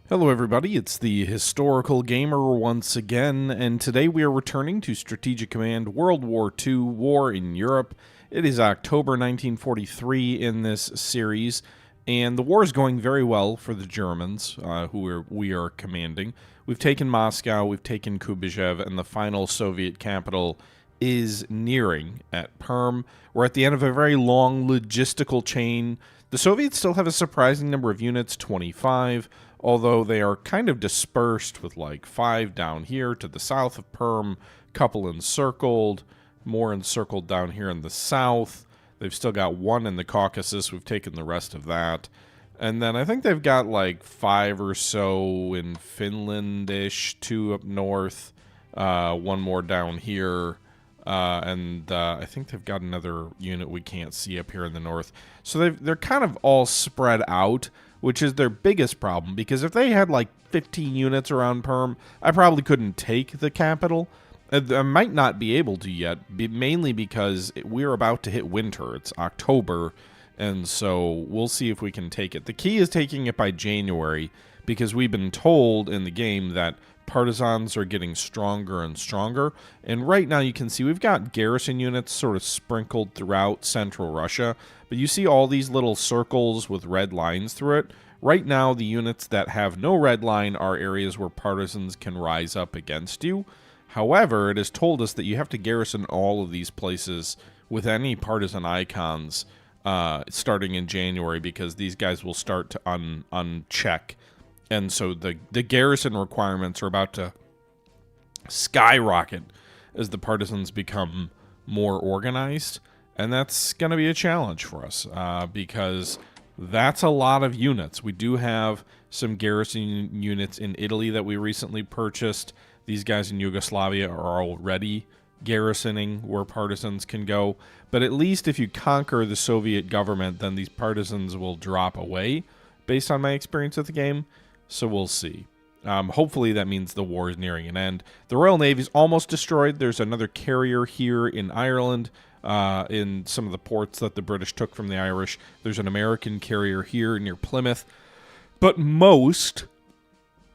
Hello everybody, it's the Historical Gamer once again, and today we are returning to Strategic Command World War II War in Europe. It is October 1943 in this series, and the war is going very well for the Germans, we are commanding. We've taken Moscow, we've taken Kuybyshev, and the final Soviet capital is nearing at Perm. We're at the end of a very long logistical chain. The Soviets still have a surprising number of units, 25, although they are kind of dispersed with like 5 down here to the south of Perm, couple encircled, more encircled down here in the south. They've still got 1 in the Caucasus. We've taken the rest of that. And then I think they've got like 5 or so in Finland-ish, 2 up north, 1 more down here. And I think they've got another unit we can't see up here in the north. So they're kind of all spread out, which is their biggest problem, because if they had like 15 units around Perm, I probably couldn't take the capital. I might not be able to yet, mainly because we're about to hit winter. It's October, and so we'll see if we can take it. The key is taking it by January, because we've been told in the game that partisans are getting stronger and stronger, and right now you can see we've got garrison units sort of sprinkled throughout central Russia, but you see all these little circles with red lines through it. Right now the units that have no red line are areas where partisans can rise up against you. However, it has told us that you have to garrison all of these places with any partisan icons starting in January, because these guys will start to uncheck. And so the garrison requirements are about to skyrocket as the partisans become more organized. And that's going to be a challenge for us because that's a lot of units. We do have some garrison units in Italy that we recently purchased. These guys in Yugoslavia are already garrisoning where partisans can go. But at least if you conquer the Soviet government, then these partisans will drop away based on my experience with the game. So we'll see. Hopefully that means the war is nearing an end. The Royal Navy is almost destroyed. There's another carrier here in Ireland, in some of the ports that the British took from the Irish. There's an American carrier here near Plymouth. But most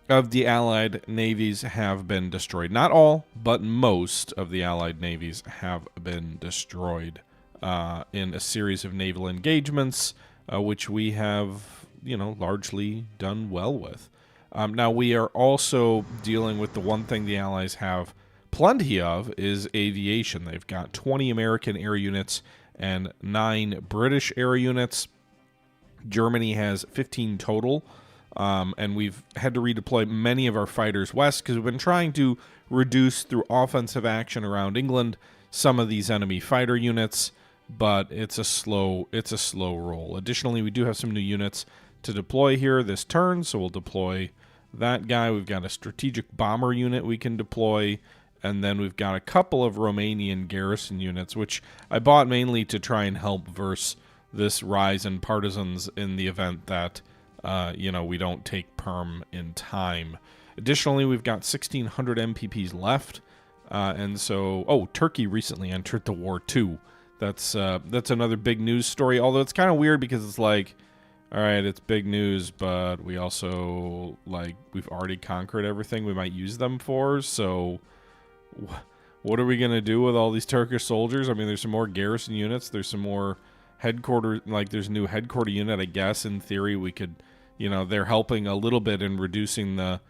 of the Allied navies have been destroyed. Not all, but most of the Allied navies have been destroyed in a series of naval engagements, which we have, largely done well with. Now, we are also dealing with the one thing the Allies have plenty of is aviation. They've got 20 American air units and 9 British air units. Germany has 15 total, and we've had to redeploy many of our fighters west because we've been trying to reduce through offensive action around England some of these enemy fighter units, but it's a slow roll. Additionally, we do have some new units to deploy here this turn, so we'll deploy that guy. We've got a strategic bomber unit we can deploy, and then we've got a couple of Romanian garrison units, which I bought mainly to try and help verse this rise in partisans in the event that, we don't take Perm in time. Additionally, we've got 1,600 MPPs left, and so, Turkey recently entered the war too. That's another big news story, although it's kind of weird because it's like, all right, it's big news, but we also, we've already conquered everything we might use them for, so what are we going to do with all these Turkish soldiers? I mean, there's some more garrison units, there's some more headquarters, there's a new headquarter unit, I guess. In theory, we could, they're helping a little bit in reducing the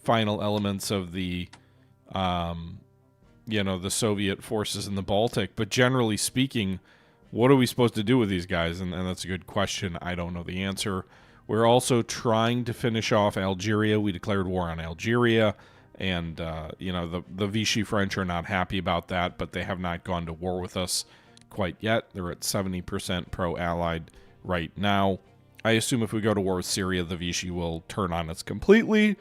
final elements of the, the Soviet forces in the Baltic, but generally speaking, what are we supposed to do with these guys? And that's a good question. I don't know the answer. We're also trying to finish off Algeria. We declared war on Algeria, and, the Vichy French are not happy about that, but they have not gone to war with us quite yet. They're at 70% pro-Allied right now. I assume if we go to war with Syria, the Vichy will turn on us completely.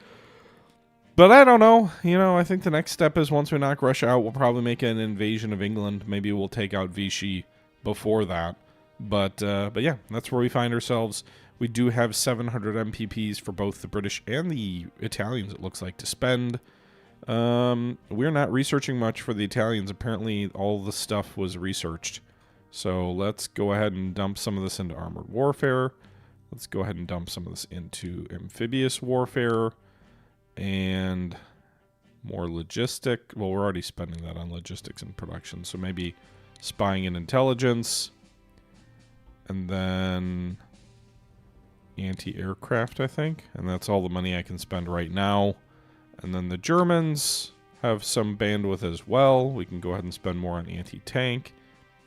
But I don't know. I think the next step is once we knock Russia out, we'll probably make an invasion of England. Maybe we'll take out Vichy before that, but yeah, that's where we find ourselves. We do have 700 MPPs for both the British and the Italians, it looks like, to spend. We're not researching much for the Italians. Apparently all the stuff was researched, so let's go ahead and dump some of this into armored warfare. Let's go ahead and dump some of this into amphibious warfare and more logistic. Well, we're already spending that on logistics and production, so maybe spying and intelligence. And then anti-aircraft, I think. And that's all the money I can spend right now. And then the Germans have some bandwidth as well. We can go ahead and spend more on anti-tank.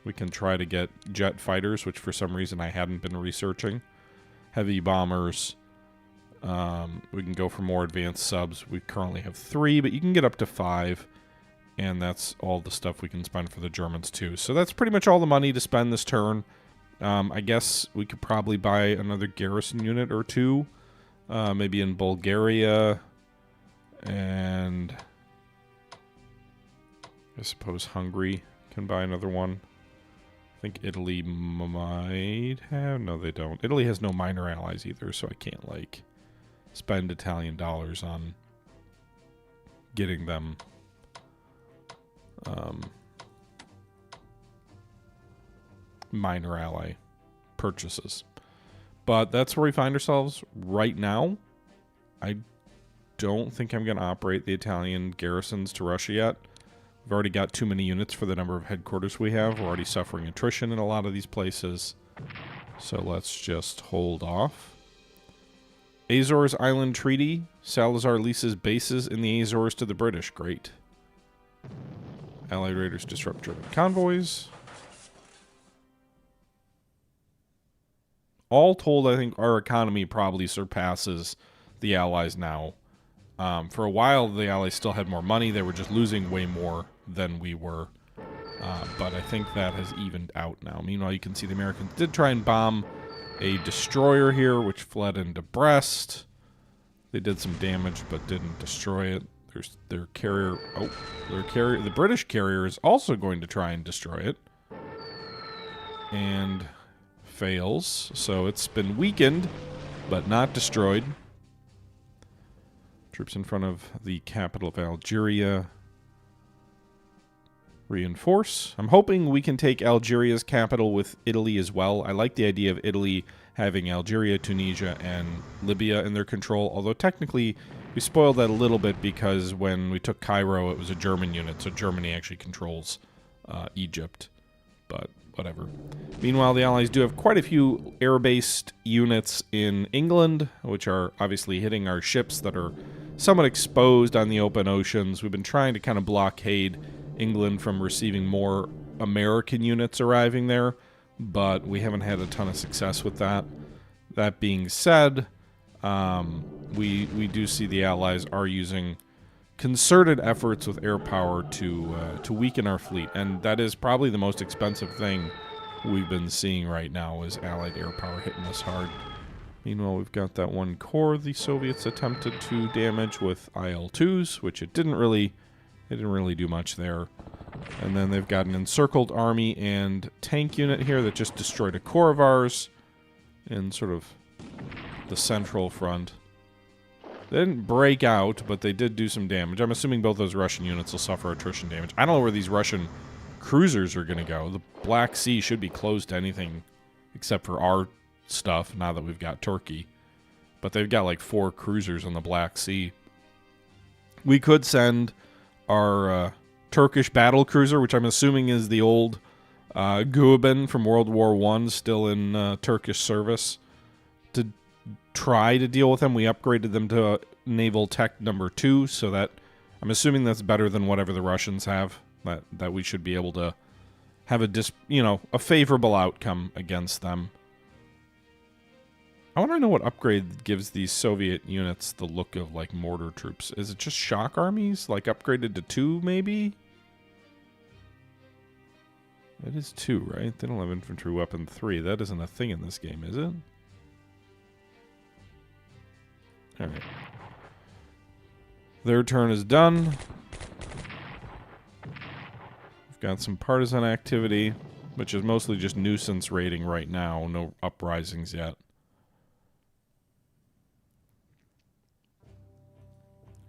We can try to get jet fighters, which for some reason I hadn't been researching. Heavy bombers. We can go for more advanced subs. We currently have 3, but you can get up to 5. And that's all the stuff we can spend for the Germans too. So that's pretty much all the money to spend this turn. I guess we could probably buy another garrison unit or 2. Maybe in Bulgaria. And I suppose Hungary can buy another one. I think Italy might have. No, they don't. Italy has no minor allies either, so I can't, like, spend Italian dollars on getting them minor ally purchases. But that's where we find ourselves right now. I don't think I'm going to operate the Italian garrisons to Russia yet. We've already got too many units for the number of headquarters we have. We're already suffering attrition in a lot of these places. So let's just hold off. Azores Island Treaty. Salazar leases bases in the Azores to the British. Great. Allied raiders disrupt German convoys. All told, I think our economy probably surpasses the Allies now. For a while, the Allies still had more money. They were just losing way more than we were. But I think that has evened out now. Meanwhile, you can see the Americans did try and bomb a destroyer here, which fled into Brest. They did some damage, but didn't destroy it. There's their carrier. Oh, their carrier. The British carrier is also going to try and destroy it. And fails. So it's been weakened, but not destroyed. Troops in front of the capital of Algeria. Reinforce. I'm hoping we can take Algeria's capital with Italy as well. I like the idea of Italy having Algeria, Tunisia, and Libya in their control, although technically we spoiled that a little bit because when we took Cairo, it was a German unit, so Germany actually controls Egypt. But whatever. Meanwhile, the Allies do have quite a few air-based units in England, which are obviously hitting our ships that are somewhat exposed on the open oceans. We've been trying to kind of blockade England from receiving more American units arriving there, but we haven't had a ton of success with that. That being said, we do see the Allies are using concerted efforts with air power to weaken our fleet, and that is probably the most expensive thing we've been seeing right now is Allied air power hitting us hard. Meanwhile, we've got that one core the Soviets attempted to damage with IL-2s, which it didn't really do much there. And then they've got an encircled army and tank unit here that just destroyed a core of ours in sort of the central front. They didn't break out, but they did do some damage. I'm assuming both those Russian units will suffer attrition damage. I don't know where these Russian cruisers are going to go. The Black Sea should be closed to anything except for our stuff now that we've got Turkey. But they've got like 4 cruisers on the Black Sea. We could send our Turkish battle cruiser, which I'm assuming is the old Guben from World War I, still in Turkish service, to try to deal with them. We upgraded them to Naval Tech number 2, so that I'm assuming that's better than whatever the Russians have. That we should be able to have a favorable outcome against them. I want to know what upgrade gives these Soviet units the look of, like, mortar troops. Is it just shock armies? Like, upgraded to 2, maybe? It is 2, right? They don't have infantry weapon 3. That isn't a thing in this game, is it? Alright. Their turn is done. We've got some partisan activity, which is mostly just nuisance raiding right now. No uprisings yet.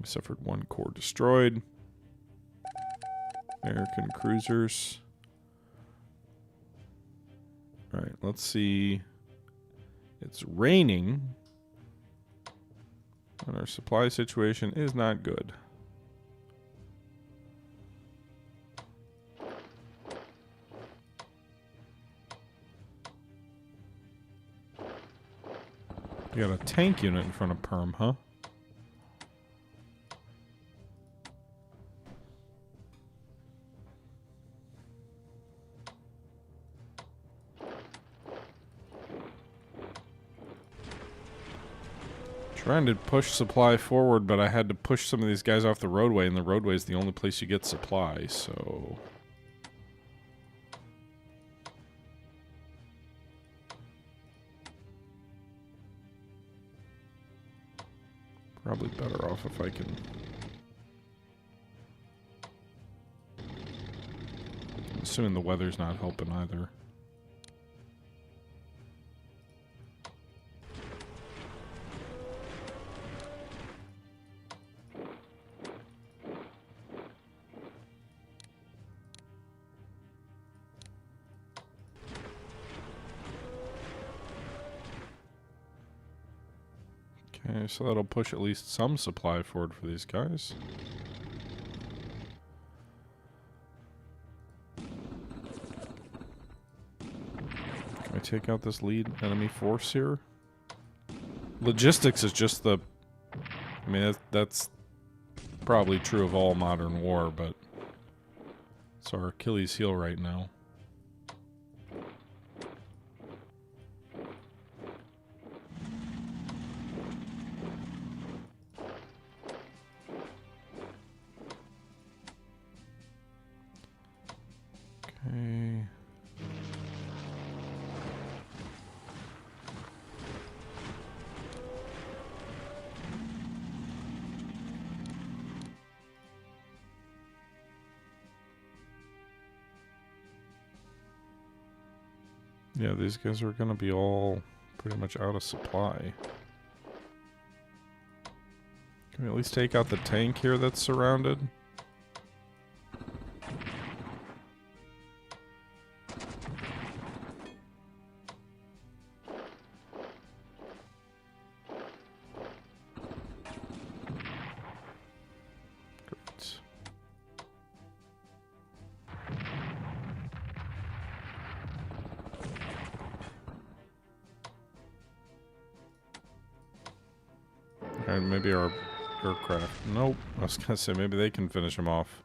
We suffered 1 core destroyed. American cruisers. Alright, let's see It's raining. And our supply situation is not good. You got a tank unit in front of Perm, huh? Trying to push supply forward, but I had to push some of these guys off the roadway, and the roadway is the only place you get supply, so... Probably better off if I can... I'm assuming the weather's not helping either. Okay, so that'll push at least some supply forward for these guys. Can I take out this lead enemy force here? Logistics is just the... I mean, that's probably true of all modern war, but it's our Achilles heel right now. Okay. Yeah, these guys are going to be all pretty much out of supply. Can we at least take out the tank here that's surrounded? Great. Alright, maybe our aircraft. Nope. I was gonna say maybe they can finish him off.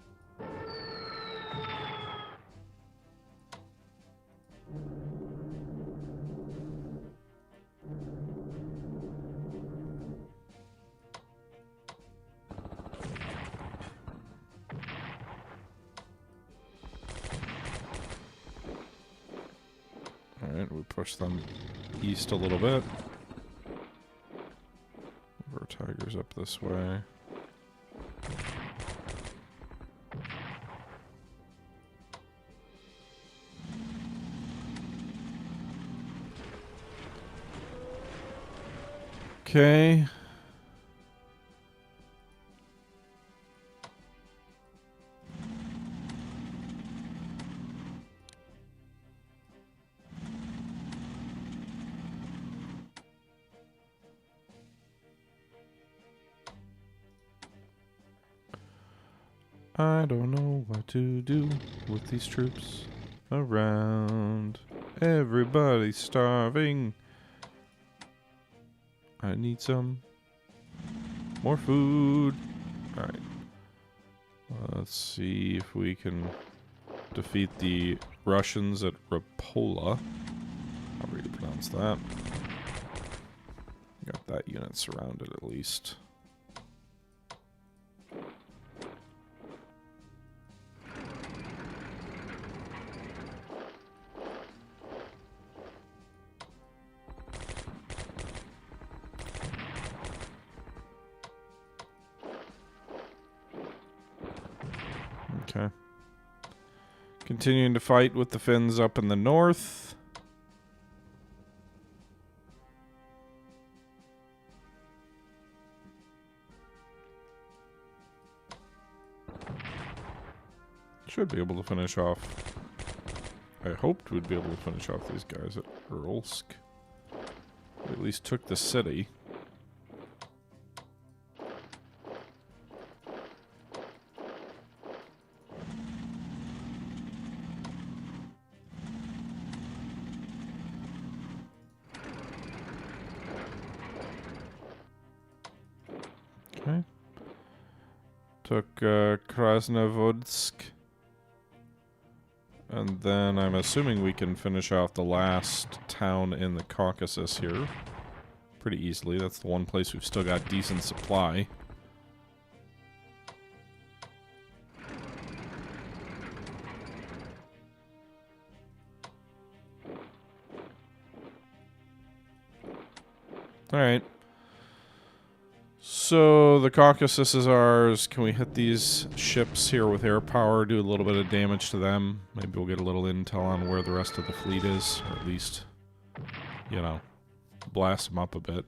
Alright, we push them east a little bit. Our Tiger's up this way. Okay. I don't know what to do with these troops around. Everybody's starving. I need some more food. Alright. Let's see if we can defeat the Russians at Rapola. However you pronounce that. Got that unit surrounded at least. Okay. Continuing to fight with the Finns up in the north. Should be able to finish off. I hoped we'd be able to finish off these guys at Uralsk. We at least took the city. Okay. Took Krasnovodsk. And then I'm assuming we can finish off the last town in the Caucasus here pretty easily. That's the one place we've still got decent supply. Alright. So the Caucasus is ours. Can we hit these ships here with air power, do a little bit of damage to them? Maybe we'll get a little intel on where the rest of the fleet is, or at least, you know, blast them up a bit.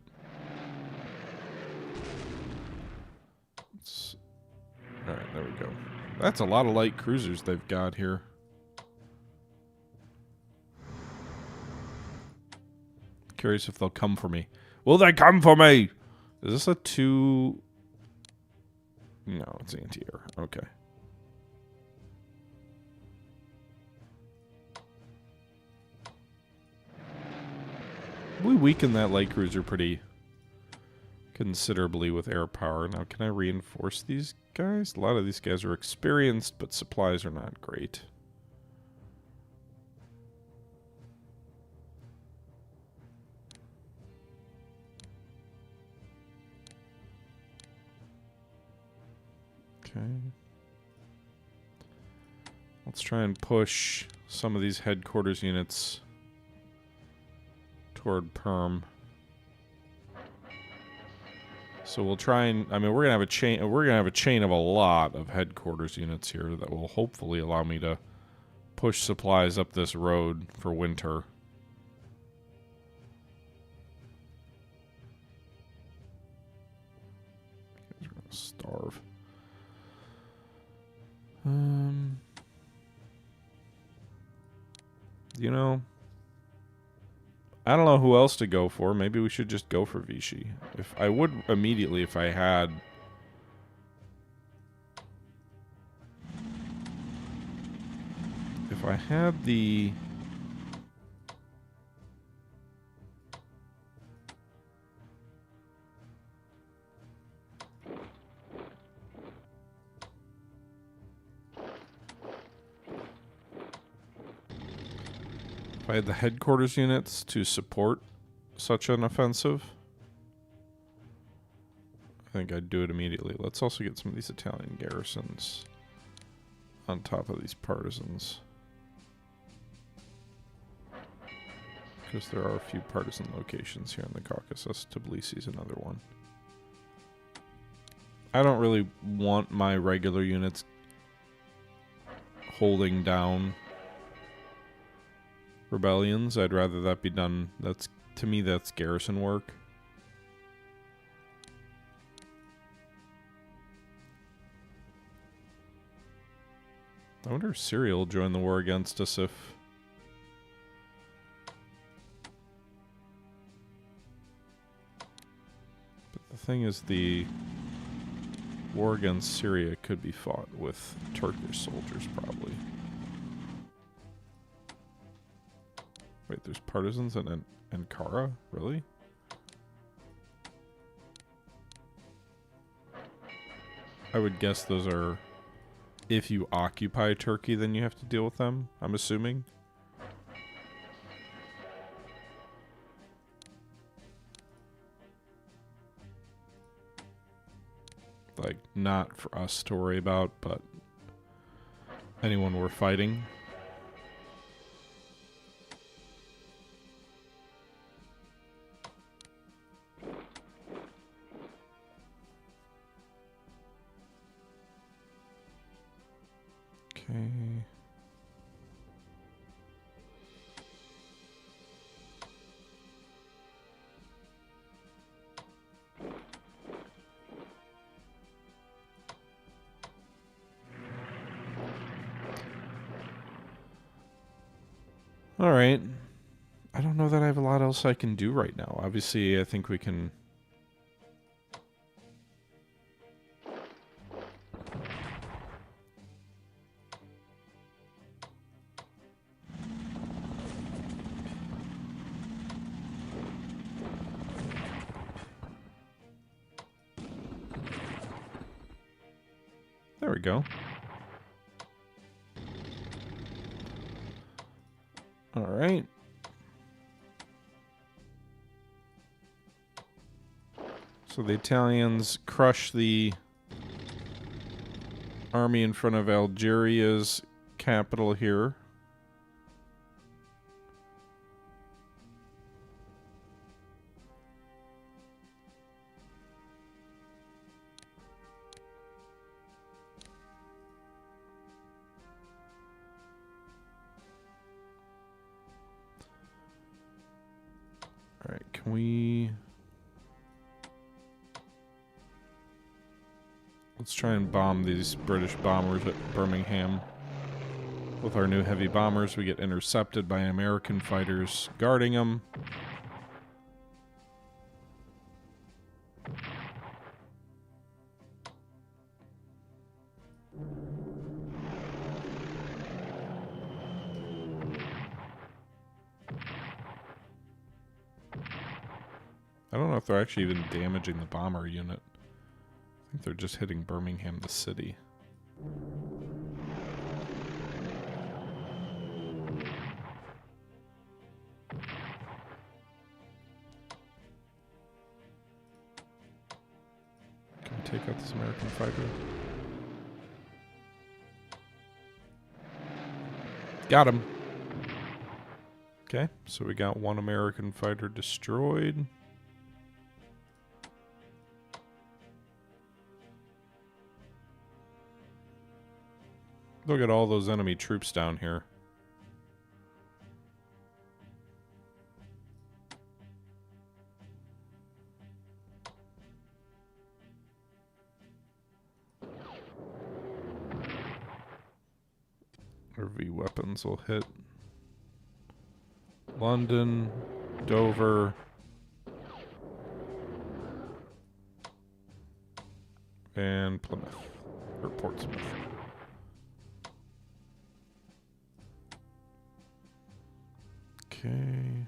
Alright, there we go. That's a lot of light cruisers they've got here. Curious if they'll come for me. Will they come for me? Is this a 2? No, it's anti-air. Okay. We weakened that light cruiser pretty considerably with air power. Now, can I reinforce these guys? A lot of these guys are experienced, but supplies are not great. Okay. Let's try and push some of these headquarters units toward Perm. So we'll try and, I mean, we're gonna have a chain of a lot of headquarters units here that will hopefully allow me to push supplies up this road for winter. We're gonna starve. You know, I don't know who else to go for. Maybe we should just go for Vichy. If I would immediately if I had the headquarters units to support such an offensive, I think I'd do it immediately. Let's also get some of these Italian garrisons on top of these partisans, because there are a few partisan locations here in the Caucasus. Tbilisi's another one. I don't really want my regular units holding down rebellions. I'd rather that be done. To me, that's garrison work. I wonder if Syria will join the war against us if... But the thing is, the war against Syria could be fought with Turkish soldiers, probably. Wait, there's partisans in Ankara? Really? I would guess those are... If you occupy Turkey, then you have to deal with them, I'm assuming. Like, not for us to worry about, but anyone we're fighting. Okay. All right. I I don't know that I have a lot else I can do right now. Obviously, I think we can... There we go. All right. So the Italians crush the army in front of Algeria's capital here. All right, can we... Let's try and bomb these British bombers at Birmingham. With our new heavy bombers, we get intercepted by American fighters guarding them. I don't know if they're actually even damaging the bomber unit. I think they're just hitting Birmingham, the city. Can we take out this American fighter? Got him. Okay, so we got one American fighter destroyed. Look at all those enemy troops down here. Our V weapons will hit London, Dover, and Plymouth, or Portsmouth. Okay.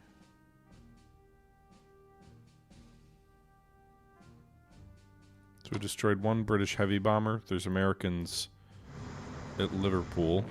So we destroyed one British heavy bomber. There's Americans at Liverpool.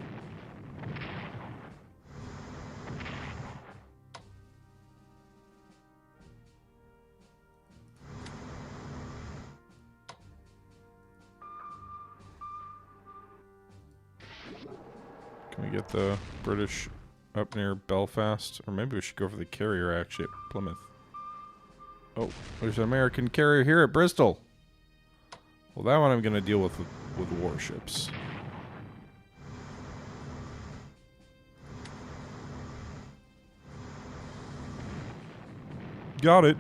Can we get the British up near Belfast? Or maybe we should go for the carrier actually at Plymouth. Oh, there's an American carrier here at Bristol. Well, that one I'm going to deal with warships. Got it.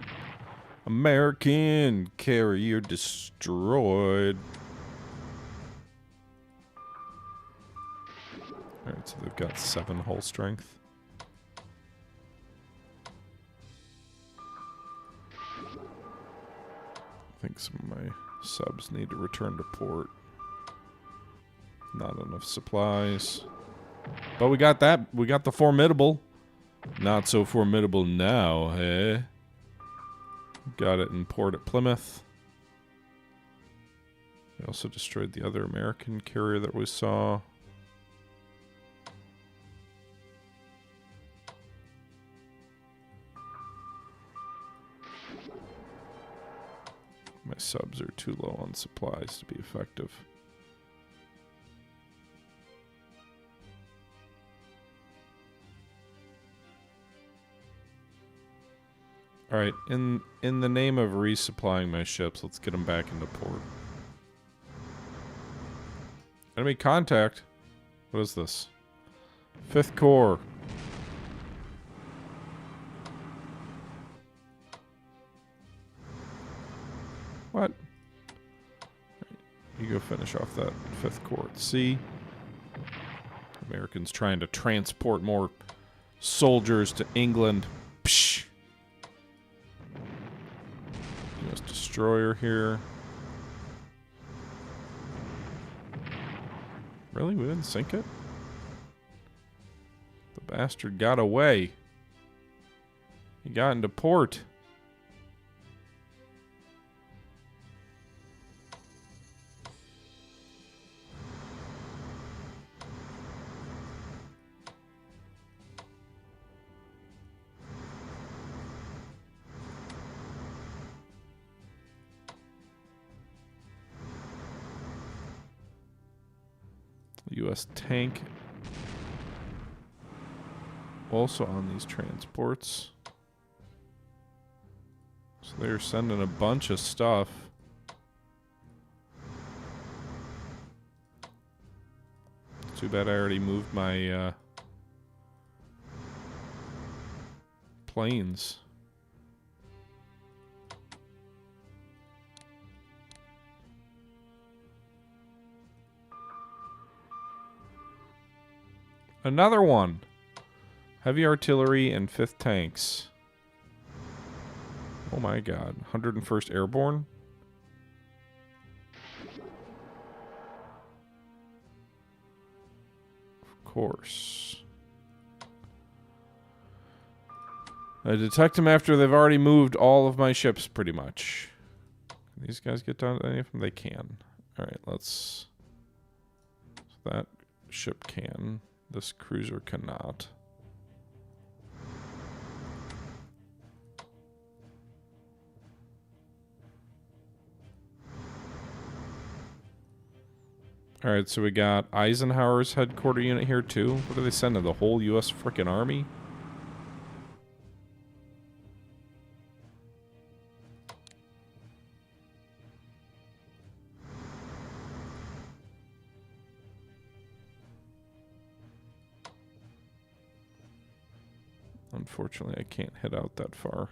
American carrier destroyed. Alright, so they've got 7 hull strength. I think some of my subs need to return to port. Not enough supplies. But we got that. We got the formidable. Not so formidable now, eh? Got it in port at Plymouth. We also destroyed the other American carrier that we saw. My subs are too low on supplies to be effective. Alright, in the name of resupplying my ships, let's get them back into port. Enemy contact. What is this? 5th Corps. What? You go finish off that 5th Corps at sea. Americans trying to transport more soldiers to England. destroyer here. Really? We didn't sink it? The bastard got away. He got into port. U.S. tank also on these transports. So they're sending a bunch of stuff. Too bad I already moved my planes. Another one. Heavy artillery and 5th tanks. Oh my god. 101st Airborne? Of course. I detect them after they've already moved all of my ships, pretty much. Can these guys get down to any of them? They can. Alright, let's... So that ship can. This cruiser cannot. Alright, so we got Eisenhower's headquarter unit here too. What do they send to the whole U.S. frickin' army? Unfortunately, I can't head out that far.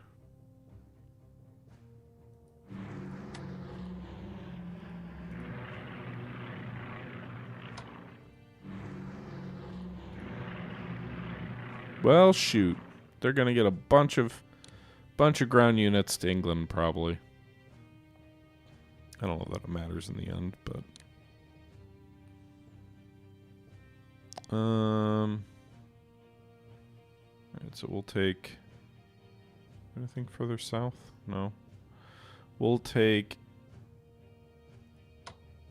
Well, shoot. They're gonna get a bunch of ground units to England, probably. I don't know that it matters in the end, but... Alright, so we'll take... Anything further south? No. We'll take...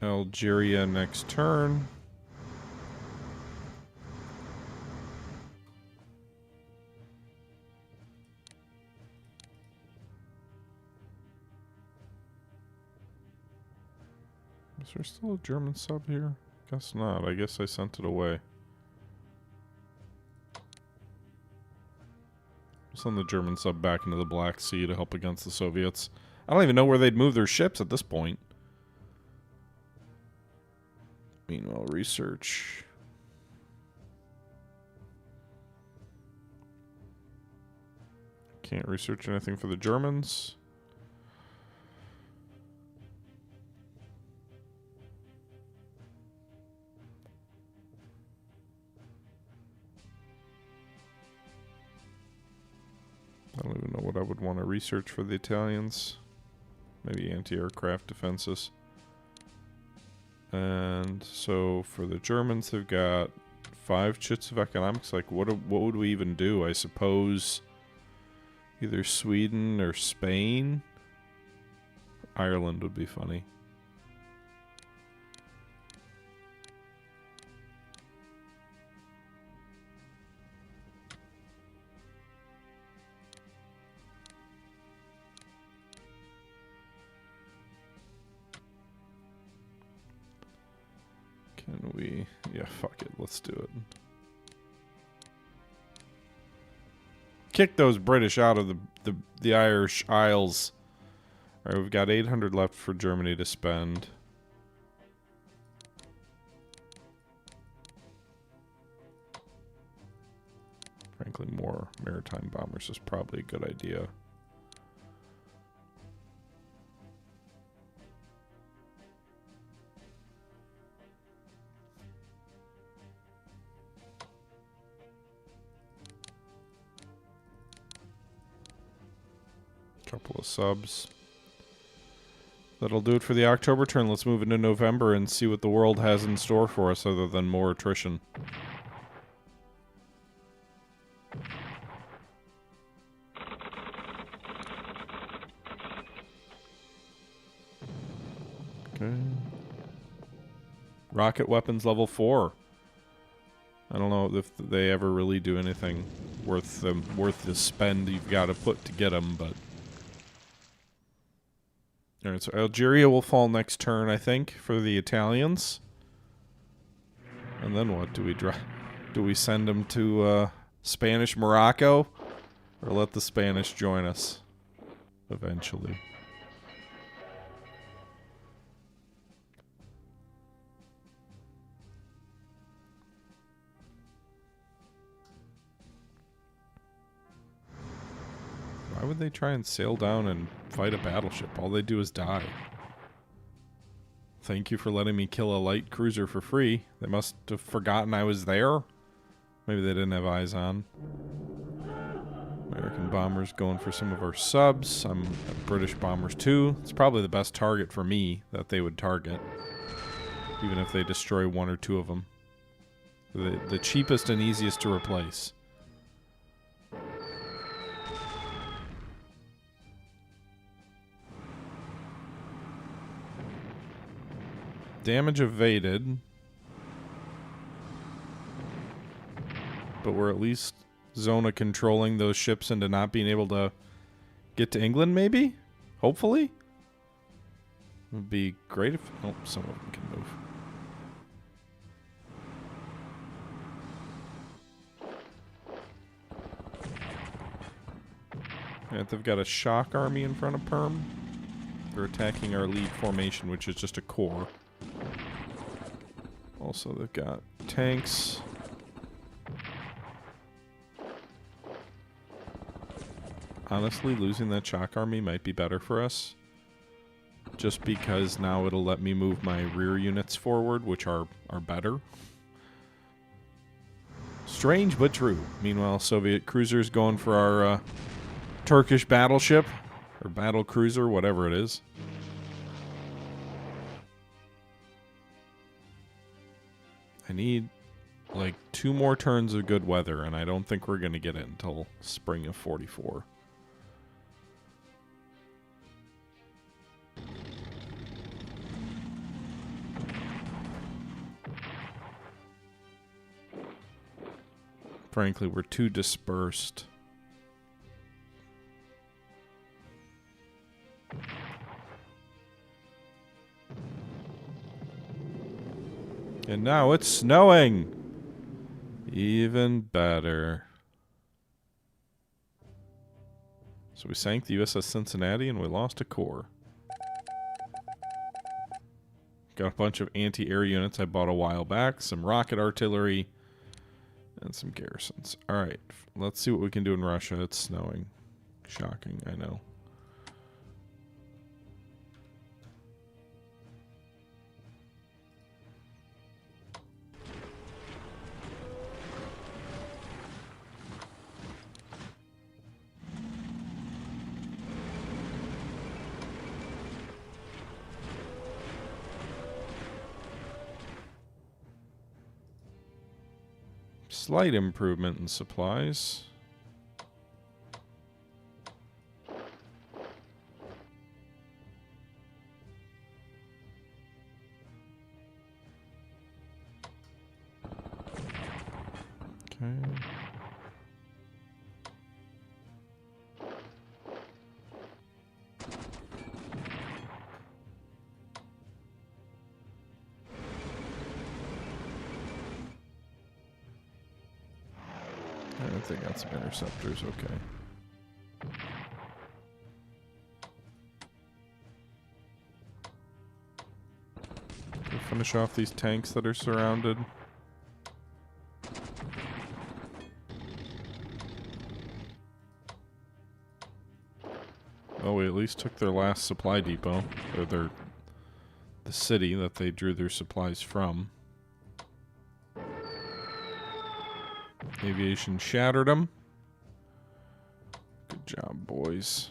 Algeria next turn. Is there still a German sub here? Guess not. I guess I sent it away. Send the German sub back into the Black Sea to help against the Soviets. I don't even know where they'd move their ships at this point. Meanwhile, research. Can't research anything for the Germans. I don't even know what I would want to research for the Italians. Maybe anti-aircraft defenses. And so for the Germans, they've got 5 chits of economics. Like, what would we even do? I suppose either Sweden or Spain. Ireland would be funny. Can we... Yeah, fuck it. Let's do it. Kick those British out of the Irish Isles. Alright, we've got 800 left for Germany to spend. Frankly, more maritime bombers is probably a good idea. Couple of subs. That'll do it for the October turn. Let's move into November and see what the world has in store for us other than more attrition. Okay. Rocket weapons level 4. I don't know if they ever really do anything worth the spend you've got to put to get them, but... Alright, so Algeria will fall next turn, I think, for the Italians. And then what? Do we send them to Spanish Morocco? Or let the Spanish join us eventually? Why would they try and sail down and fight a battleship? All they do is die. Thank you for letting me kill a light cruiser for free. They must have forgotten I was there. Maybe they didn't have eyes on. American bombers going for some of our subs. I'm British bombers too. It's probably the best target for me that they would target. Even if they destroy one or two of them. The cheapest and easiest to replace. Damage evaded. But we're at least Zona controlling those ships into not being able to get to England, maybe? Hopefully? It would be great if... Oh, some of them can move. Yeah, they've got a shock army in front of Perm. They're attacking our lead formation, which is just a core. Also, they've got tanks. Honestly, losing that shock army might be better for us. Just because now it'll let me move my rear units forward, which are better. Strange, but true. Meanwhile, Soviet cruisers going for our Turkish battleship. Or battle cruiser, whatever it is. I need like 2 more turns of good weather, and I don't think we're going to get it until spring of 44. Frankly, we're too dispersed. And now it's snowing! Even better. So we sank the USS Cincinnati and we lost a core. Got a bunch of anti-air units I bought a while back, some rocket artillery, and some garrisons. Alright, let's see what we can do in Russia. It's snowing. Shocking, I know. Slight improvement in supplies. Okay. I think that's some interceptors, okay. We'll finish off these tanks that are surrounded. Oh, we at least took their last supply depot, or the city that they drew their supplies from. Aviation shattered them. Good job, boys.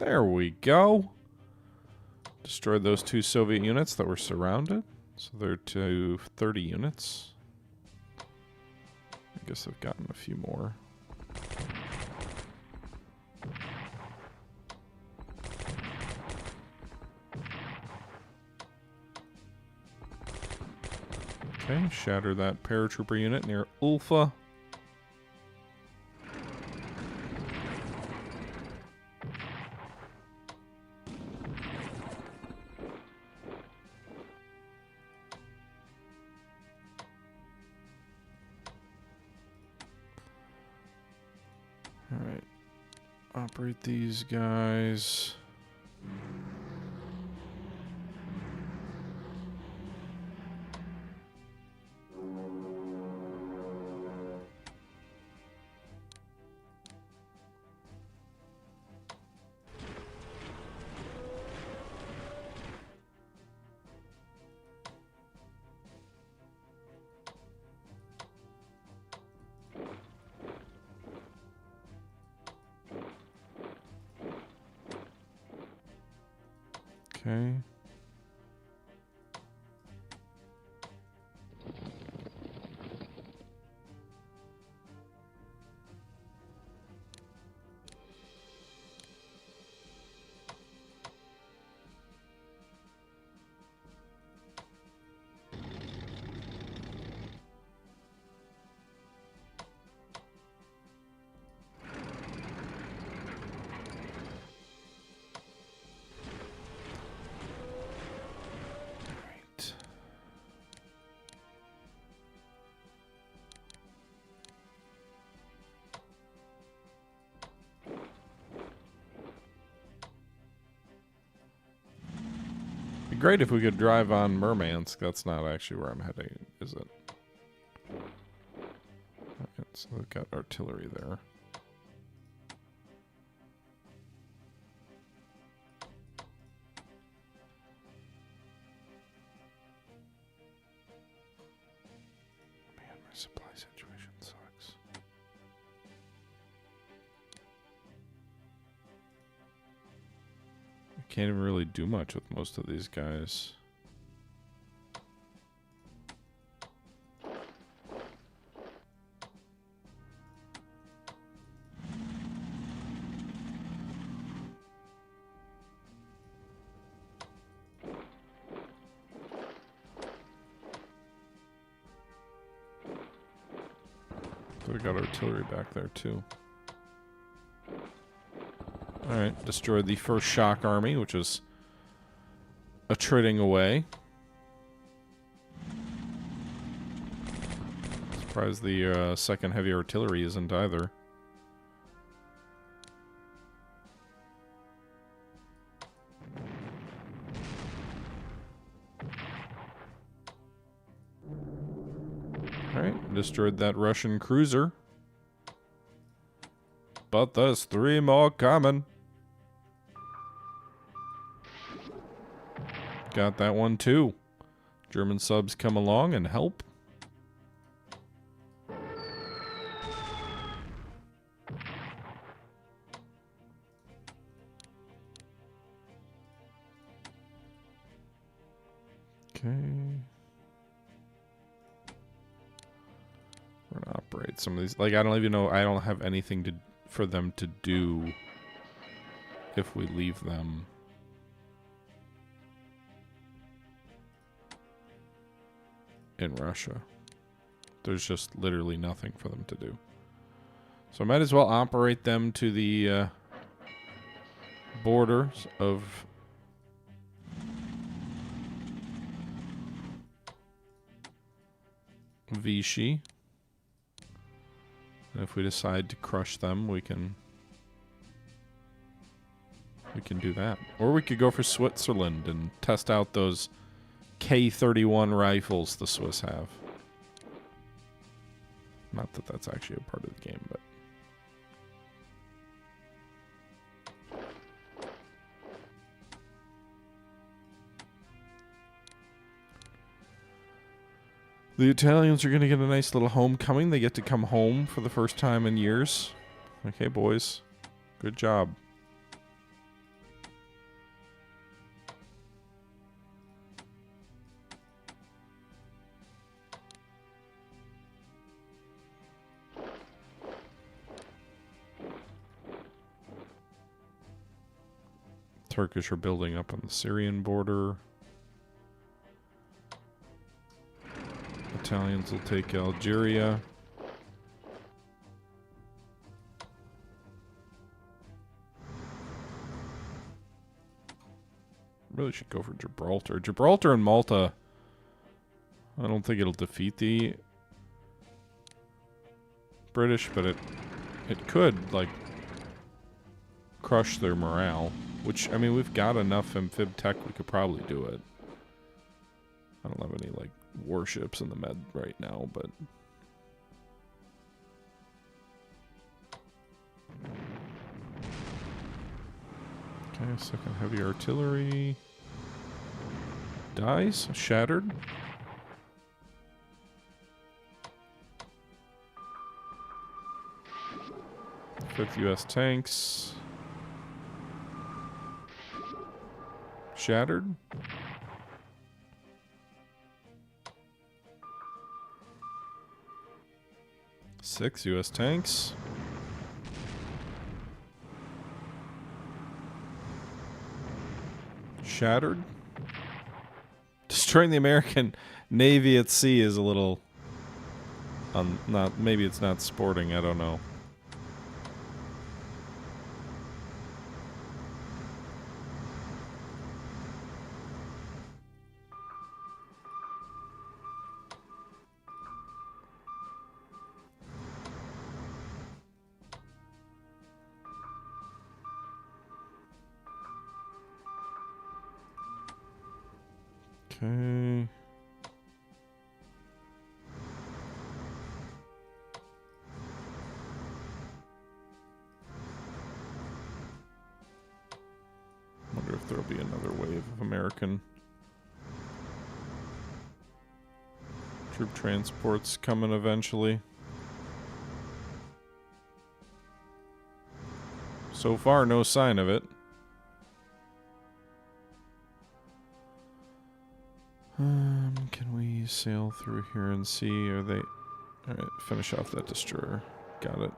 There we go. Destroyed those 2 Soviet units that were surrounded. So they're to 30 units. I guess I've gotten a few more. Okay, shatter that paratrooper unit near Ulfa. Alright. Operate these guys. Okay. Great if we could drive on Murmansk. That's not actually where I'm heading, is it? Alright, so we've got artillery there. Man, my supply situation sucks. Can't even really do much with most of these guys. So we got artillery back there too. Alright, destroyed the first shock army, which is attriting away. Surprised the second heavy artillery isn't either. Alright, destroyed that Russian cruiser. But there's 3 more coming. Got that one too. German subs come along and help. Okay. We're gonna operate some of these. Like, I don't even know. I don't have anything to for them to do if we leave them. In Russia. There's just literally nothing for them to do. So I might as well operate them to the borders of Vichy. And if we decide to crush them, we can do that. Or we could go for Switzerland and test out those K-31 rifles the Swiss have. Not that that's actually a part of the game, but... The Italians are going to get a nice little homecoming. They get to come home for the first time in years. Okay, boys. Good job. Turkish are building up on the Syrian border. Italians will take Algeria. Really should go for Gibraltar. Gibraltar and Malta. I don't think it'll defeat the British, but it could, like, crush their morale. Which, I mean, we've got enough amphib tech, we could probably do it. I don't have any, like, warships in the Med right now, but... Okay, second heavy artillery. Dies. Shattered. Fifth U.S. tanks. Shattered. Six U.S. tanks. Shattered. Destroying the American Navy at sea is a little... not, maybe it's not sporting, I don't know. Okay. Wonder if there'll be another wave of American troop transports coming eventually. So far, no sign of it. Can we sail through here and see? Are they... Alright, finish off that destroyer. Got it.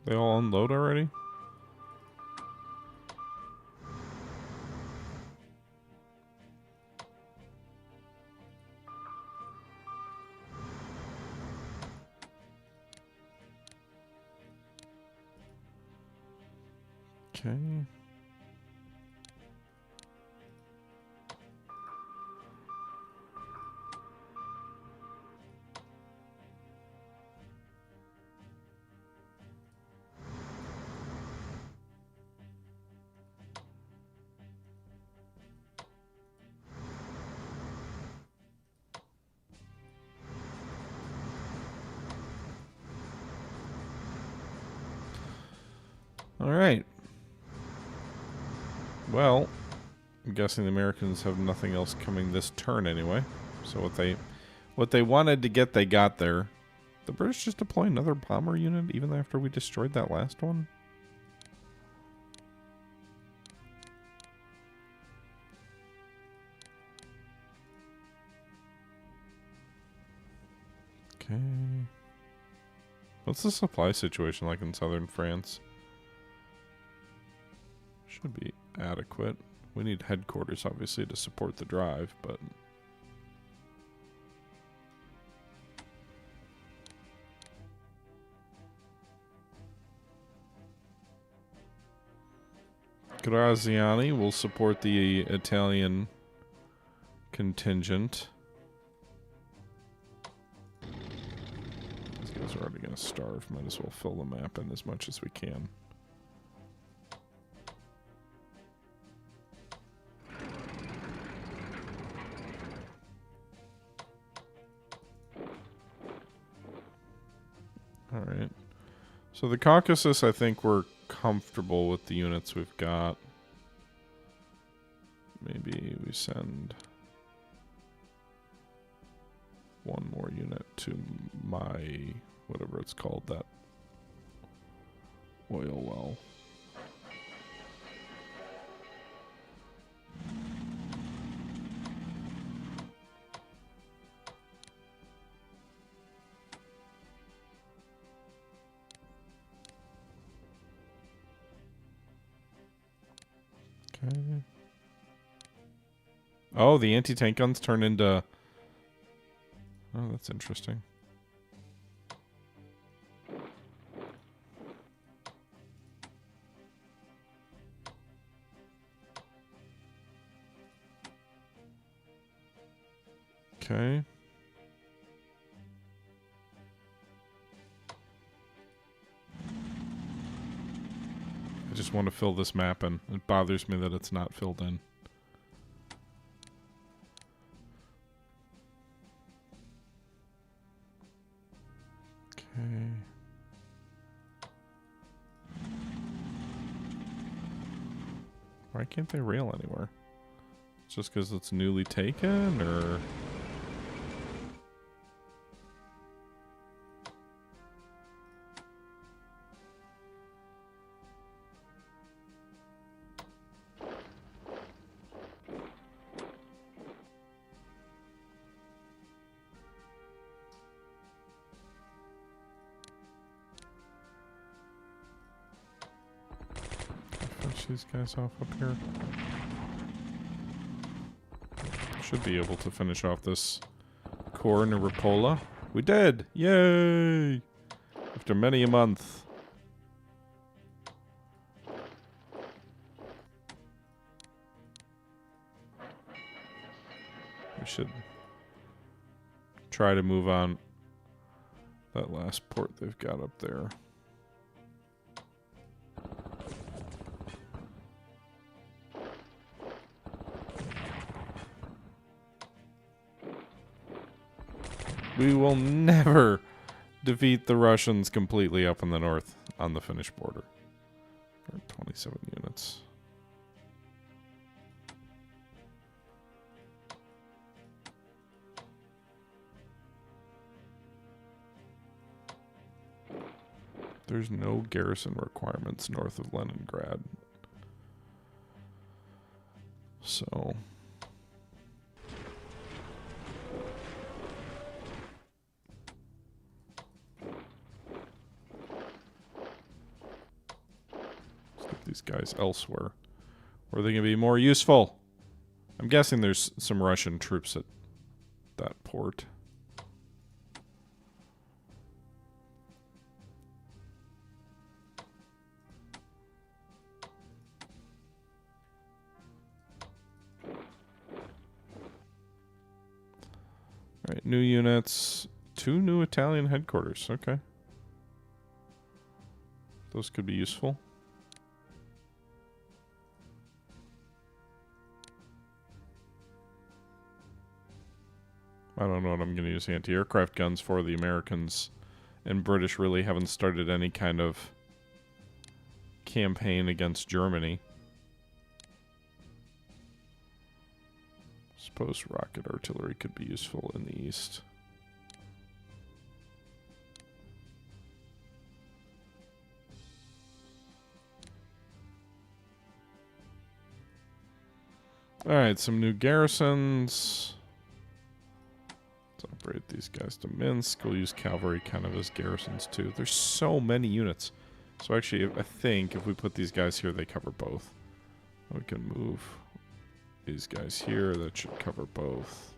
They all unload already? Okay. All right. Well, I'm guessing the Americans have nothing else coming this turn anyway. So what they wanted to get, they got there. The British just deploy another bomber unit even after we destroyed that last one? Okay. What's the supply situation like in southern France? Should be adequate. We need headquarters, obviously, to support the drive, but... Graziani will support the Italian contingent. These guys are already going to starve. Might as well fill the map in as much as we can. Alright. So the Caucasus, I think we're comfortable with the units we've got. Maybe we send one more unit to my, whatever it's called, that oil well. Okay. Oh, the anti-tank guns turn into... Oh, that's interesting. Okay. I just want to fill this map in. It bothers me that it's not filled in. Okay. Why can't they rail anywhere? It's just because it's newly taken, or... These guys off up here. Should be able to finish off this core in Rapola. We did! Yay! After many a month. We should try to move on that last port they've got up there. We will never defeat the Russians completely up in the north on the Finnish border. 27 units. There's no garrison requirements north of Leningrad. So... these guys elsewhere. Where are they going to be more useful? I'm guessing there's some Russian troops at that port. Alright, new units. 2 new Italian headquarters. Okay. Those could be useful. I don't know what I'm going to use anti-aircraft guns for. The Americans and British really haven't started any kind of campaign against Germany. Suppose rocket artillery could be useful in the east. Alright, some new garrisons. Let's upgrade these guys to Minsk. We'll use cavalry kind of as garrisons too. There's so many units. So actually, I think if we put these guys here, they cover both. We can move these guys here. That should cover both.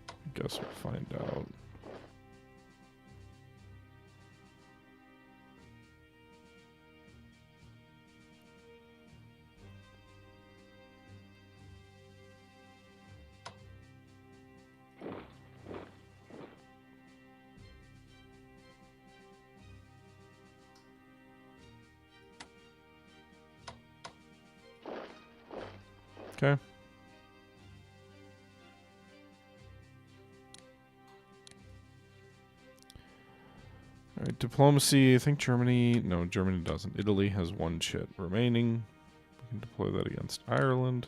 I guess we'll find out. Okay. Alright, diplomacy. I think Germany... No, Germany doesn't. Italy has 1 chit remaining. We can deploy that against Ireland.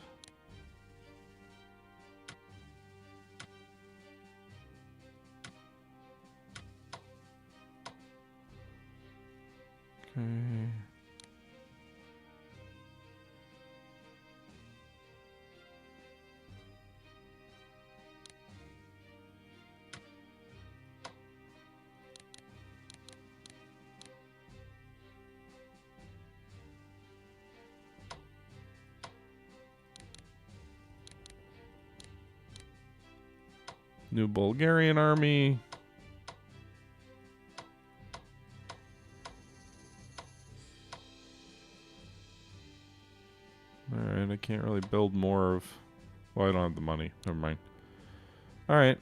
New Bulgarian army. Alright, I can't really build more of... Well, I don't have the money. Never mind. Alright.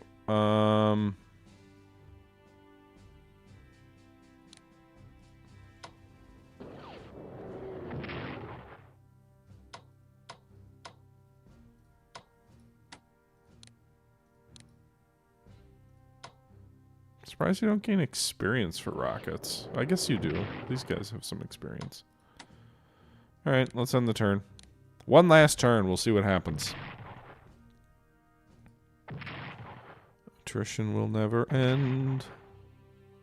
Surprised you don't gain experience for rockets. I guess you do. These guys have some experience. Alright, let's end the turn. One last turn. We'll see what happens. Attrition will never end.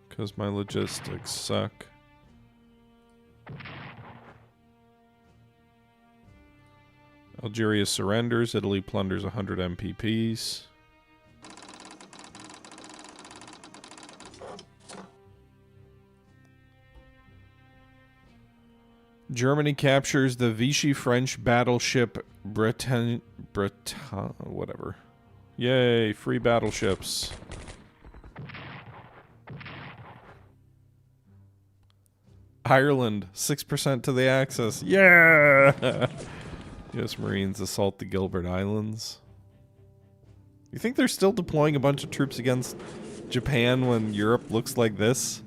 Because my logistics suck. Algeria surrenders. Italy plunders 100 MPPs. Germany captures the Vichy French battleship Breton, whatever. Yay, free battleships. Ireland, 6% to the Axis. Yeah! U.S. Marines assault the Gilbert Islands. You think they're still deploying a bunch of troops against Japan when Europe looks like this?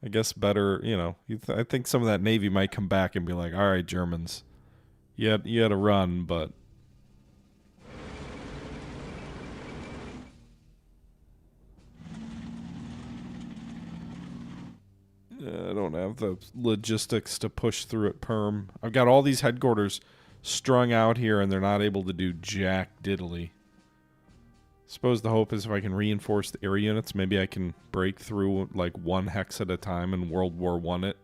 I guess better, you know, I think some of that Navy might come back and be like, all right, Germans, you had to run, but... I don't have the logistics to push through at Perm. I've got all these headquarters strung out here, and they're not able to do jack diddly. Suppose the hope is if I can reinforce the air units, maybe I can break through like one hex at a time and World War I it.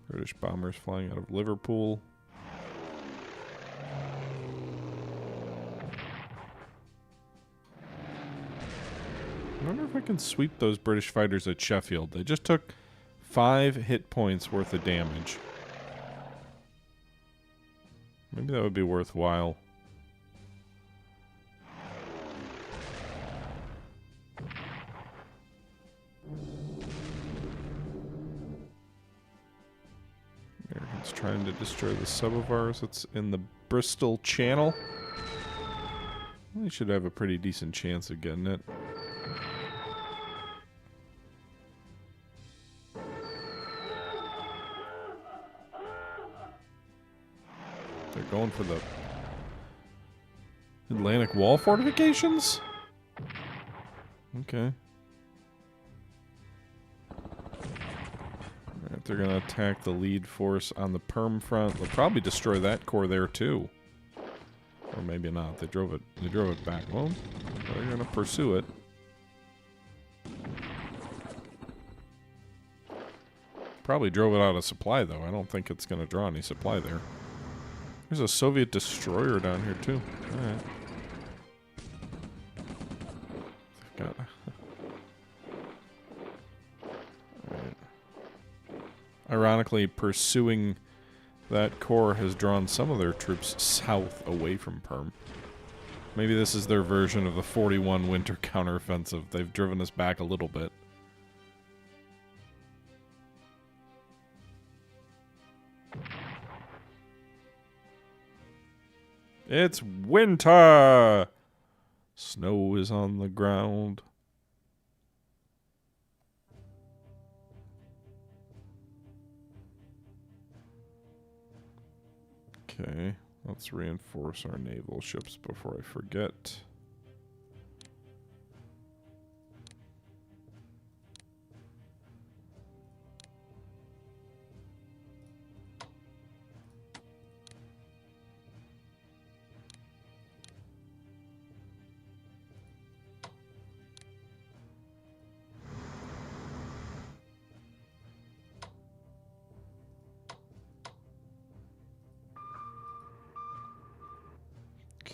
British bombers flying out of Liverpool. I wonder if I can sweep those British fighters at Sheffield. They just took 5 hit points worth of damage. Maybe that would be worthwhile. Americans trying to destroy the sub of ours that's in the Bristol Channel. We should have a pretty decent chance of getting it. They're going for the Atlantic Wall fortifications? Okay. Alright, they're gonna attack the lead force on the Perm front. They'll probably destroy that corps there too. Or maybe not. They drove it back. Well, they're gonna pursue it. Probably drove it out of supply though. I don't think it's gonna draw any supply there. There's a Soviet destroyer down here, too. Alright. Got... Alright. Ironically, pursuing that corps has drawn some of their troops south away from Perm. Maybe this is their version of the 41 winter counteroffensive. They've driven us back a little bit. It's winter! Snow is on the ground. Okay, let's reinforce our naval ships before I forget.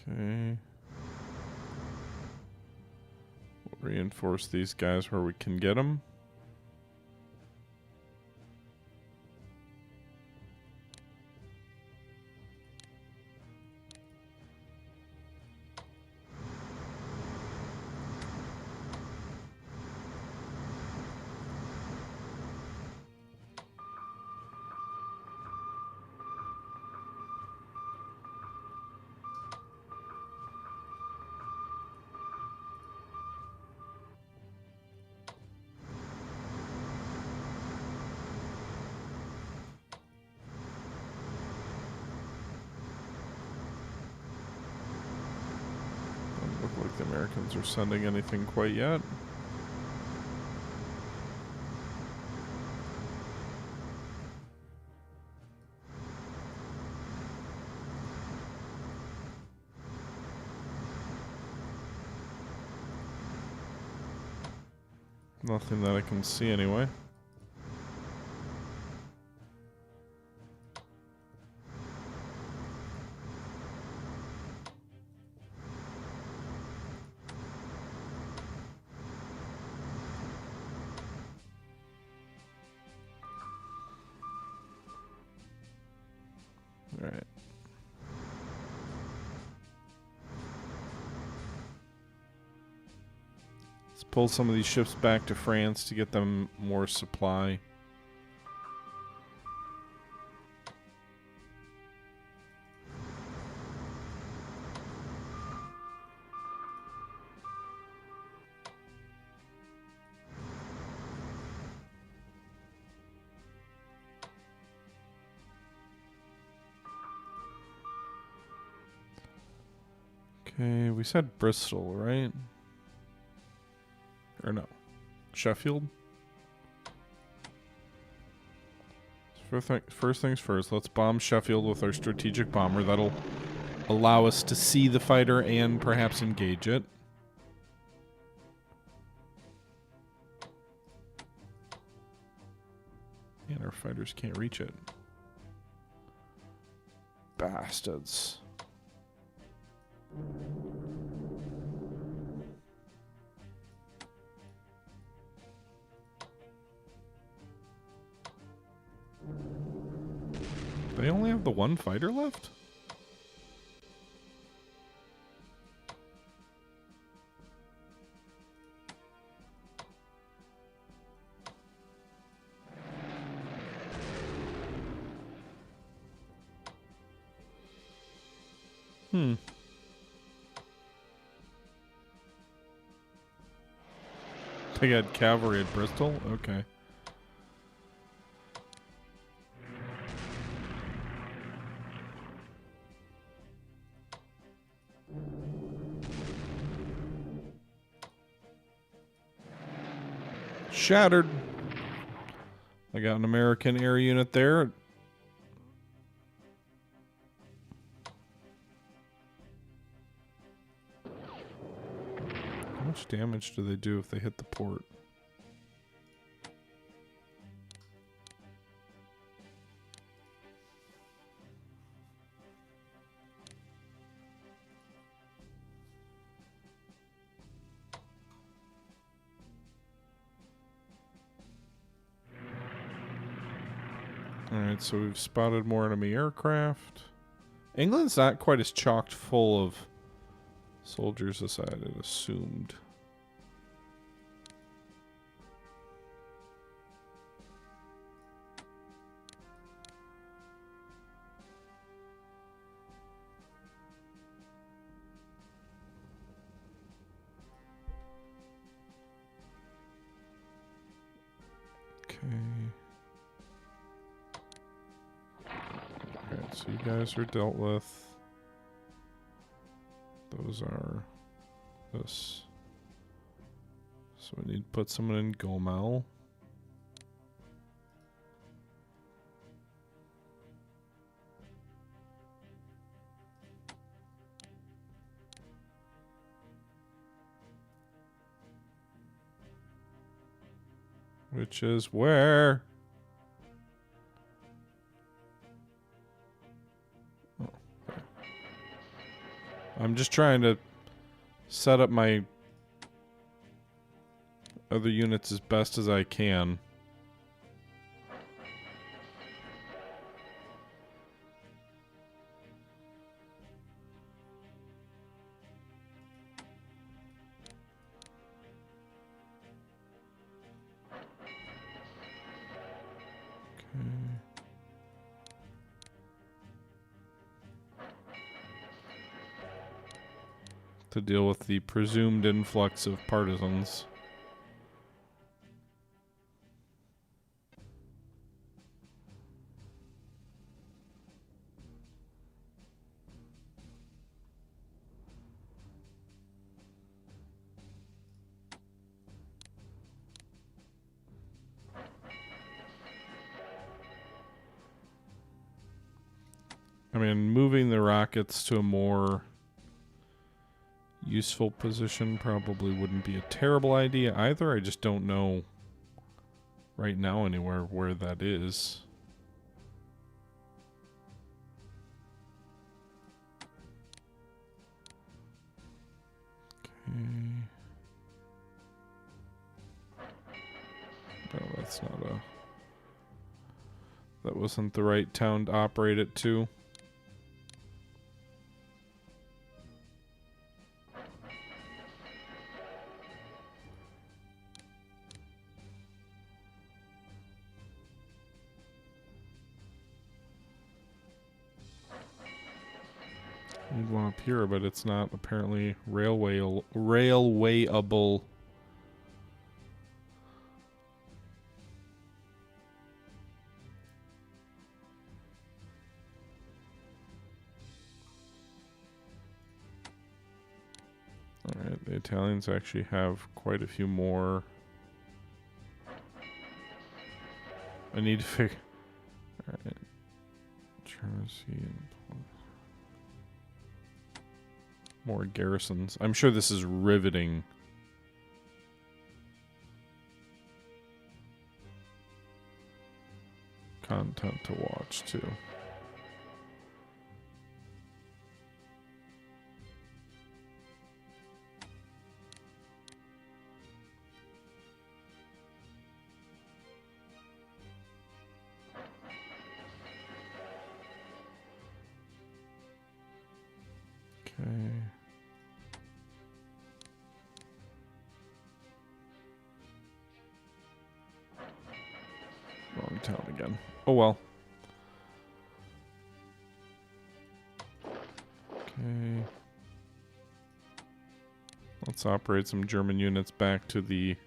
Okay. We'll reinforce these guys where we can get them. Americans are sending anything quite yet. Nothing that I can see anyway. All right. Let's pull some of these ships back to France to get them more supply. Okay, we said Bristol, right? Or no, Sheffield? First things first, let's bomb Sheffield with our strategic bomber. That'll allow us to see the fighter and perhaps engage it. And our fighters can't reach it. Bastards. They only have the one fighter left? They got cavalry at Bristol? Okay. Shattered. I got an American air unit there. How much damage do they do if they hit the port? Alright, so we've spotted more enemy aircraft. England's not quite as chocked full of soldiers as I had assumed. Okay. Alright, so you guys are dealt with. Those are this. So we need to put someone in Gomel. Which is where? Oh, okay. I'm just trying to set up my other units as best as I can. To deal with the presumed influx of partisans. I mean, moving the rockets to a more useful position probably wouldn't be a terrible idea either. I just don't know right now anywhere where that is. Okay. No, that's not a... That wasn't the right town to operate it to. Need one up here, but it's not apparently railwayable. Alright, the Italians actually have quite a few more. I need to figure... Alright. Trying to see... More garrisons. I'm sure this is riveting. Content to watch, too. Okay. Wrong town again. Oh well. Okay. Let's operate some German units back to the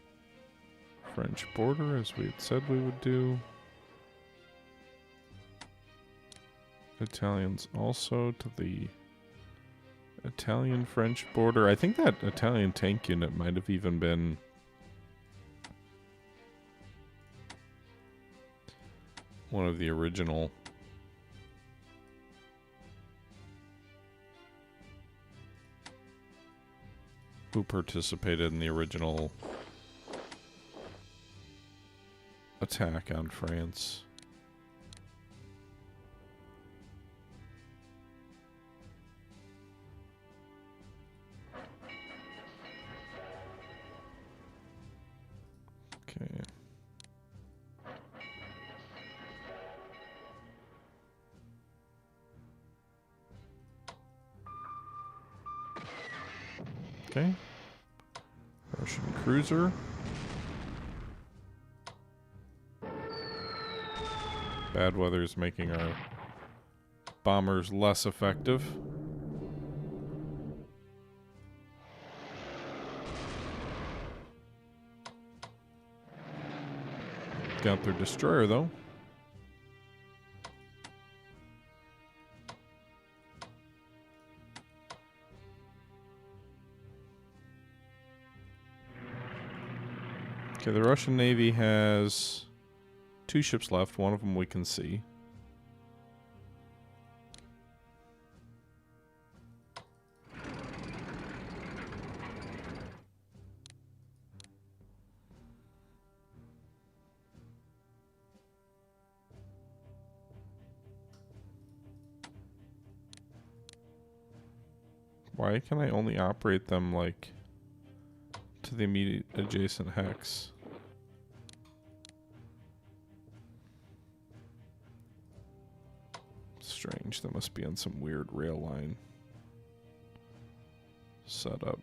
French border, as we had said we would do. Italians also to the Italian-French border. I think that Italian tank unit might have even been one of the original. Who participated in the original attack on France. Okay. Okay. Russian cruiser. Bad weather is making our bombers less effective. Got their destroyer, though. Okay, the Russian Navy has 2 ships left. One of them we can see. Why can I only operate them, like, to the immediate adjacent hex? Strange. That must be on some weird rail line setup.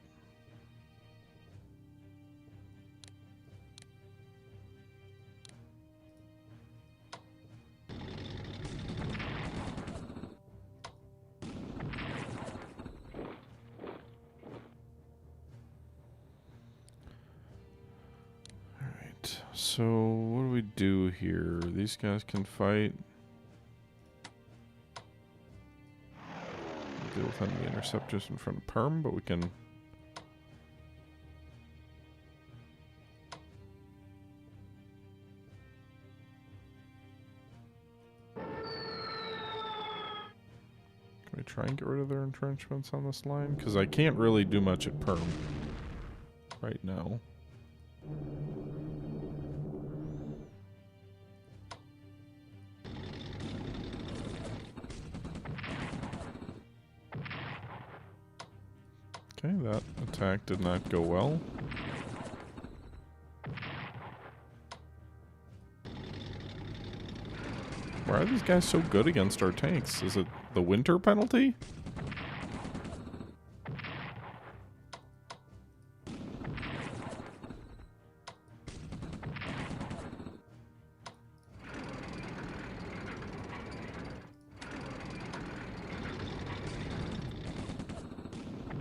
Alright, so what do we do here? These guys can fight. Deal with enemy interceptors in front of Perm, but we can... try and get rid of their entrenchments on this line? Because I can't really do much at Perm right now. Okay, that attack did not go well. Why are these guys so good against our tanks? Is it the winter penalty?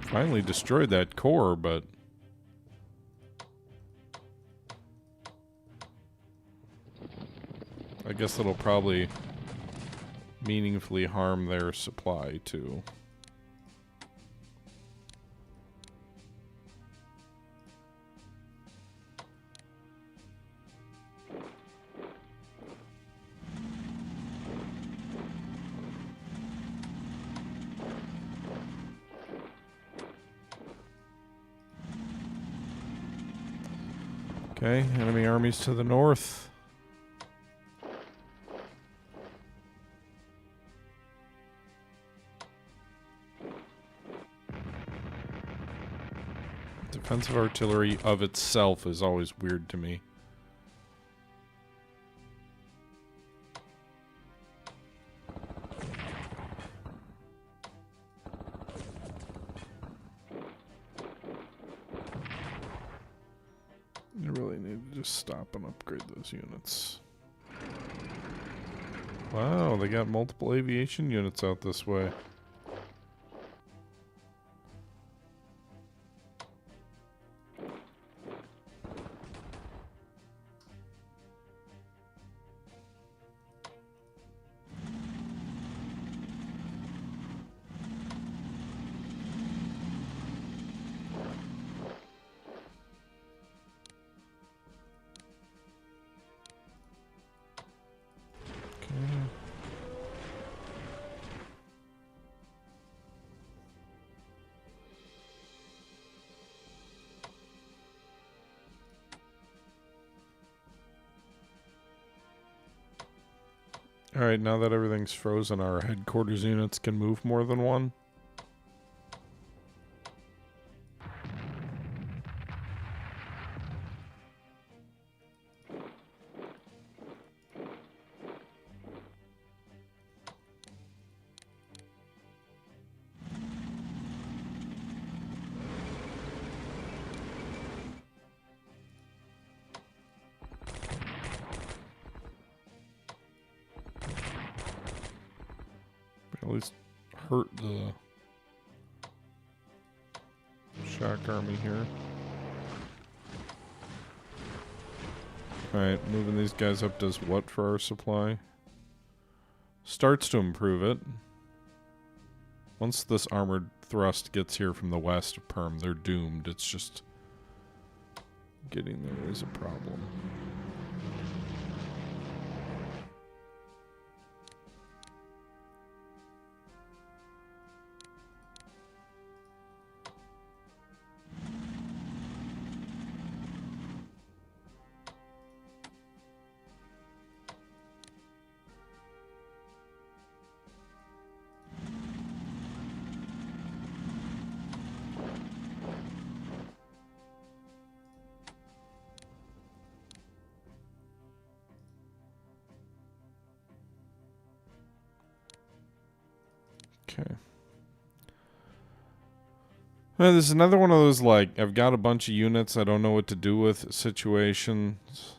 Finally destroyed that core, but I guess it'll probably meaningfully harm their supply too. Okay, enemy armies to the north. Defensive artillery of itself is always weird to me. You really need to just stop and upgrade those units. Wow, they got multiple aviation units out this way. Alright, now that everything's frozen, our headquarters units can move more than one. At least hurt the shock army here. Alright, moving these guys up does what for our supply? Starts to improve it. Once this armored thrust gets here from the west of Perm, they're doomed. It's just getting there is a problem. Okay. Well, this is another one of those, like, I've got a bunch of units I don't know what to do with situations.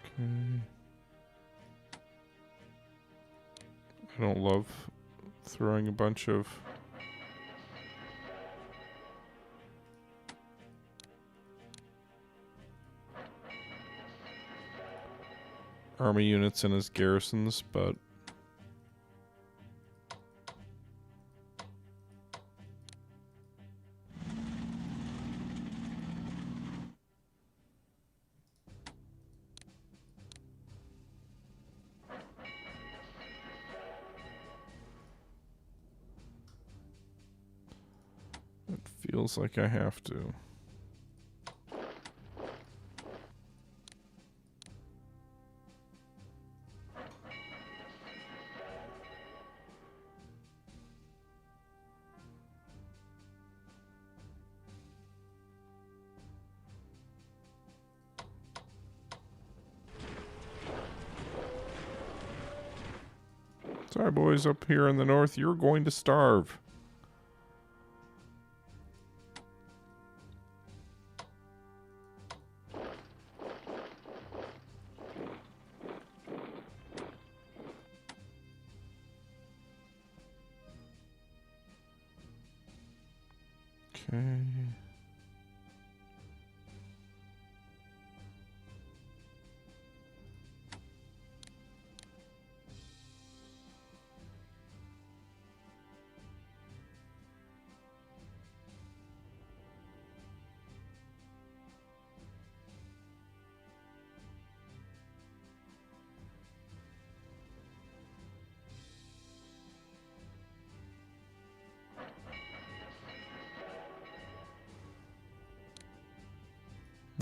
Okay. I don't love throwing a bunch of army units in as garrisons, but it feels like I have to. Sorry, boys, up here in the north, you're going to starve. Okay.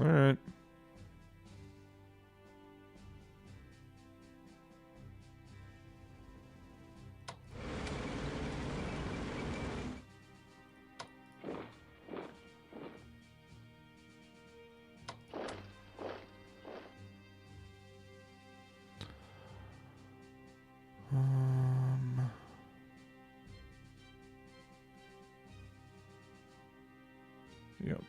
All right. Yep.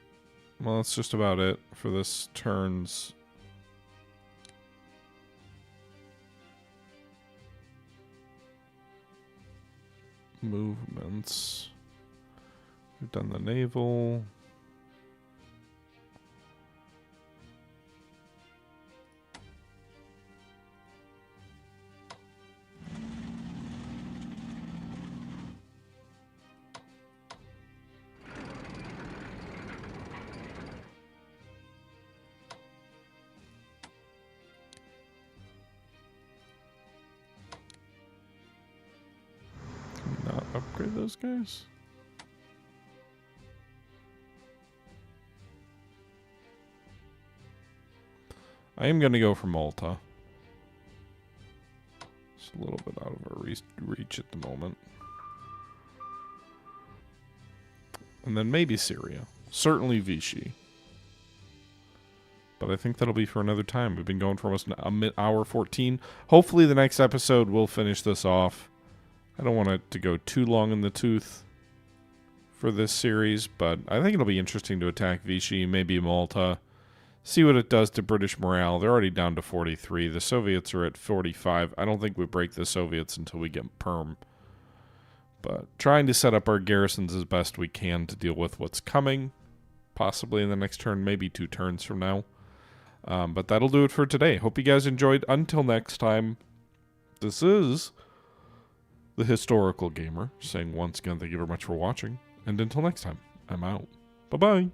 Well, that's just about it for this turn's movements. We've done the naval. Not upgrade those guys. I am going to go for Malta. It's a little bit out of our reach at the moment. And then maybe Syria. Certainly Vichy. But I think that'll be for another time. We've been going for almost an hour 14. Hopefully the next episode will finish this off. I don't want it to go too long in the tooth for this series, but I think it'll be interesting to attack Vichy, maybe Malta, see what it does to British morale. They're already down to 43. The Soviets are at 45. I don't think we break the Soviets until we get Perm. But trying to set up our garrisons as best we can to deal with what's coming, possibly in the next turn, maybe 2 turns from now. But that'll do it for today. Hope you guys enjoyed. Until next time, this is the Historical Gamer saying once again thank you very much for watching. And until next time, I'm out. Bye-bye.